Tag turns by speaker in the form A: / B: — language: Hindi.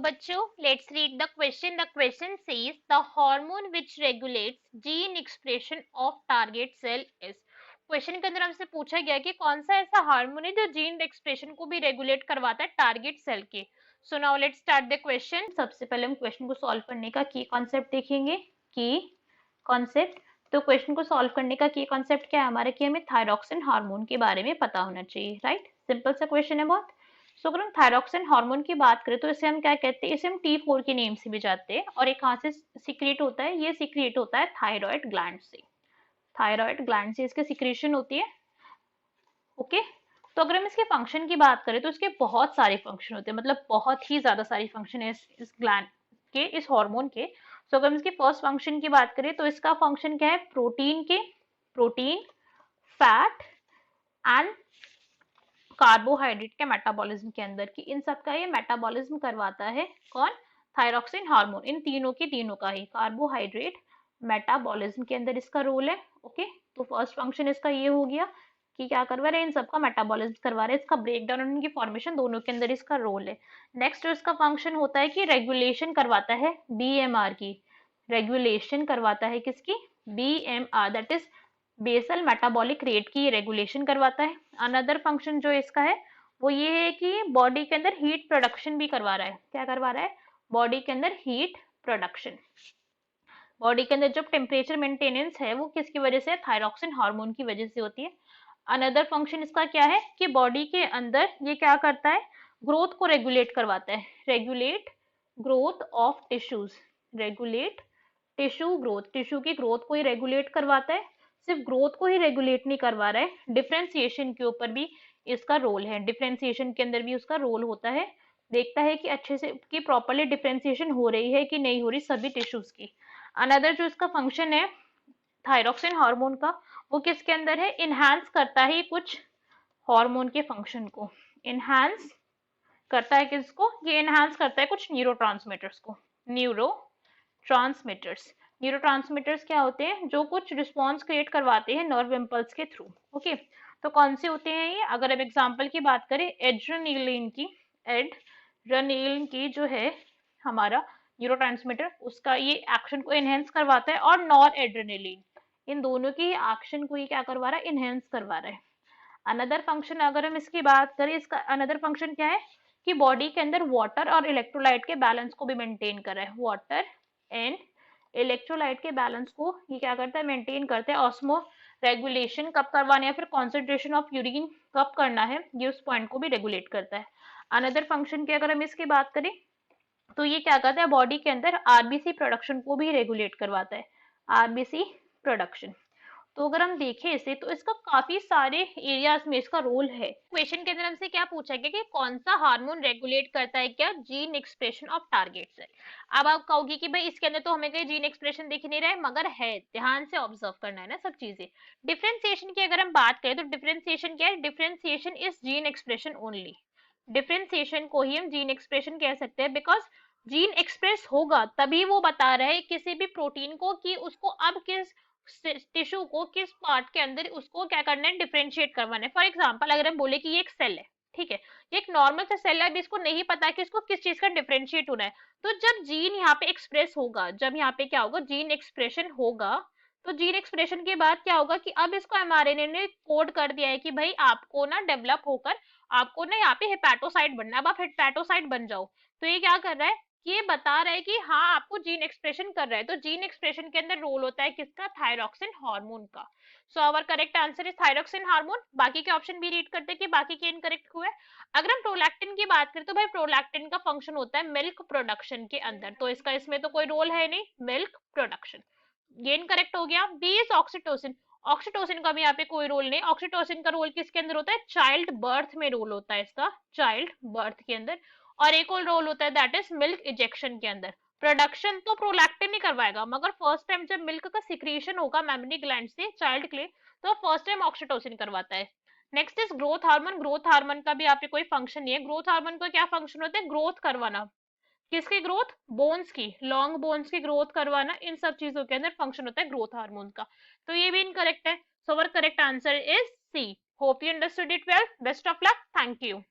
A: बच्चों, let's read the question. The question says the hormone which regulates gene expression of target cell is. Question के अंदर हमसे पूछा गया कि कौन सा ऐसा हार्मोन है जो जीन एक्सप्रेशन को भी रेगुलेट करवाता है टारगेट सेल के. So now let's start the question. सबसे पहले हम क्वेश्चन को सॉल्व करने का की कॉन्सेप्ट देखेंगे. की कॉन्सेप्ट, तो क्वेश्चन को सॉल्व करने का की कॉन्सेप्ट क्या है हमारा कि हमें थायरॉक्सिन हार्मोन के बारे में पता होना चाहिए. राइट, सिंपल सा क्वेश्चन है बहुत. सो अगर हम थायरॉक्सिन हार्मोन की बात करें तो इसे हम क्या कहते हैं, इसे हम T4 के नेम से भी जानते हैं. और ये कहाँ से सीक्रेट होता है, ये सीक्रेट होता है थायराइड ग्लैंड से. थायराइड ग्लैंड से इसके सीक्रेशन होती है. ओके, तो अगर हम इसके फंक्शन की बात करें तो इसके बहुत सारे फंक्शन होते हैं, मतलब बहुत ही ज्यादा सारे फंक्शन है इस ग्लैंड के, इस हार्मोन के. सो अगर हम इसके फर्स्ट फंक्शन की बात करें तो इसका फंक्शन क्या है, प्रोटीन, फैट एंड कार्बोहाइड्रेट के मेटाबॉलिज्म के अंदर की, इन सब का ये मेटाबॉलिज्म करवाता है. कौन, थायरॉक्सिन हार्मोन. इन तीनों का ही कार्बोहाइड्रेट मेटाबॉलिज्म के अंदर इसका रोल है. ओके, तो फर्स्ट फंक्शन इसका ये हो गया कि क्या करवा रहे हैं, इन सबका मेटाबॉलिज्म करवा रहे हैं, इसका ब्रेकडाउन और इनकी फॉर्मेशन दोनों के अंदर इसका रोल है. नेक्स्ट जो इसका फंक्शन होता है कि रेगुलेशन करवाता है बीएमआर की. रेगुलेशन करवाता है किसकी, BMR, that is basal metabolic rate की रेगुलेशन करवाता है. अनदर फंक्शन जो इसका है वो ये है कि बॉडी के अंदर हीट प्रोडक्शन भी करवा रहा है. क्या करवा रहा है, बॉडी के अंदर हीट प्रोडक्शन. बॉडी के अंदर जब टेम्परेचर मेंटेनेंस है वो किसकी वजह से, थायरॉक्सिन हार्मोन की वजह से होती है. अनदर फंक्शन इसका क्या है कि बॉडी के अंदर ये क्या करता है, ग्रोथ को रेगुलेट करवाता है. Regulate growth of tissues, regulate tissue growth, tissue की ग्रोथ को ही रेगुलेट करवाता है. सिर्फ ग्रोथ को ही रेगुलेट नहीं करवा रहा है, डिफरेंशिएशन के ऊपर भी इसका रोल है. डिफरेंशिएशन के अंदर भी उसका रोल होता है. देखता है कि अच्छे से कि प्रॉपरली डिफरेंशिएशन हो रही है कि नहीं हो रही सभी टिश्यूज की. अनदर जो इसका फंक्शन है थायरॉक्सिन हार्मोन का, वो किसके अंदर है, इनहांस करता है कुछ हार्मोन के फंक्शन को. इनहांस करता है किसको, ये इनहांस करता है कुछ न्यूरोट्रांसमीटर्स को. न्यूरोट्रांसमीटर्स क्या होते हैं, जो कुछ रिस्पॉन्स क्रिएट करवाते हैं नर्व इम्पल्स के थ्रू. ओके, तो कौन से होते हैं ये, अगर अब एग्जांपल की बात करें एड्रेनलिन की जो है हमारा न्यूरोट्रांसमीटर, उसका ये एक्शन को एनहेंस करवाता है. और नॉर एड्रेनलिन, इन दोनों की एक्शन को ये क्या करवा रहा है, एनहेंस करवा रहा है. अनदर फंक्शन अगर हम इसकी बात करें, इसका अनदर फंक्शन क्या है कि बॉडी के अंदर वाटर और इलेक्ट्रोलाइट के बैलेंस को भी मेंटेन कर रहा है. वाटर एंड इलेक्ट्रोलाइट के बैलेंस को ये क्या करता है, मेंटेन करता है. ऑस्मो रेगुलेशन कब करवाना है, फिर कॉन्सेंट्रेशन ऑफ यूरिन कब करना है, ये उस पॉइंट को भी रेगुलेट करता है. अनदर फंक्शन की अगर हम इसकी बात करें तो ये क्या करता है, बॉडी के अंदर आरबीसी प्रोडक्शन को भी रेगुलेट करवाता है. RBC production. तो अगर हम देखें इसे तो इसका काफी सारे एरियाज में इसका रोल है. क्वेश्चन के अंदर हमसे क्या पूछा गया कि कौन सा हार्मोन रेगुलेट करता है क्या, gene expression of target cell. अब आप कहोगे कि भाई इसके अंदर तो हमें कोई जीन एक्सप्रेशन दिख नहीं रहा है, मगर है, ध्यान से ऑब्जर्व करना है ना सब चीजें. डिफरेंशिएशन की अगर हम बात करें तो डिफरेंशिएशन क्या है, differentiation is gene expression only. Differentiation को ही हम जीन एक्सप्रेशन कह सकते हैं, बिकॉज जीन एक्सप्रेस होगा तभी वो बता रहा है किसी भी प्रोटीन को कि उसको अब किस टिश्यू को किस पार्ट के अंदर उसको क्या करना है, डिफरेंशिएट करवाना है. फॉर एग्जांपल अगर हम बोले कि ये एक सेल है, ठीक है, ये एक नॉर्मल सा सेल है, अभी इसको नहीं पता कि इसको किस चीज का डिफरेंशिएट होना है. तो जब जीन यहाँ पे एक्सप्रेस होगा, जब यहाँ पे क्या होगा, जीन एक्सप्रेशन होगा, तो जीन एक्सप्रेशन के बाद क्या होगा कि अब इसको एमआरएनए ने कोड कर दिया है कि भाई आपको ना डेवलप होकर आपको ना यहाँ पे हेपेटोसाइट बनना है, अब आप हेपेटोसाइट बन जाओ. तो ये क्या कर रहा है, ये बता रहा है कि हाँ आपको जीन एक्सप्रेशन कर रहा है. तो जीन एक्सप्रेशन के अंदर रोल होता है किसका, थायरॉक्सिन हार्मोन का. So our correct answer is thyroxine hormone. बाकी के ऑप्शन भी रीड करते कि बाकी के इनकरेक्ट हुए. अगर हम प्रोलैक्टिन की बात करें तो भाई प्रोलैक्टिन का फंक्शन होता है मिल्क प्रोडक्शन के अंदर, तो इसका इसमें तो कोई रोल है नहीं, मिल्क प्रोडक्शन. ये इनकरेक्ट हो गया. B is oxytocin. ऑक्सीटोसिन का भी यहाँ पे कोई रोल नहीं. ऑक्सीटोसिन का रोल किसके अंदर होता है, चाइल्ड बर्थ में रोल होता है इसका, चाइल्ड बर्थ के अंदर. और एक और रोल होता है दैट इज मिल्क इजेक्शन के अंदर. प्रोडक्शन तो प्रोलैक्टिन ही करवाएगा, मगर फर्स्ट टाइम जब मिल्क का सिक्रीशन होगा मेमरी ग्लैंड से चाइल्ड के लिए, तो फर्स्ट टाइम ऑक्सीटोसिन करवाता है. Next is growth hormone. Growth hormone का भी यहाँ पे कोई फंक्शन नहीं है. ग्रोथ हार्मोन का क्या फंक्शन होता है, ग्रोथ करवाना. किसकी ग्रोथ, बोन्स की, लॉन्ग बोन्स की ग्रोथ करवाना. इन सब चीजों के अंदर फंक्शन होता है ग्रोथ हार्मोन का. तो ये भी इनकरेक्ट है. So our correct answer is C. Hope you understood it well. Best of luck. Thank you.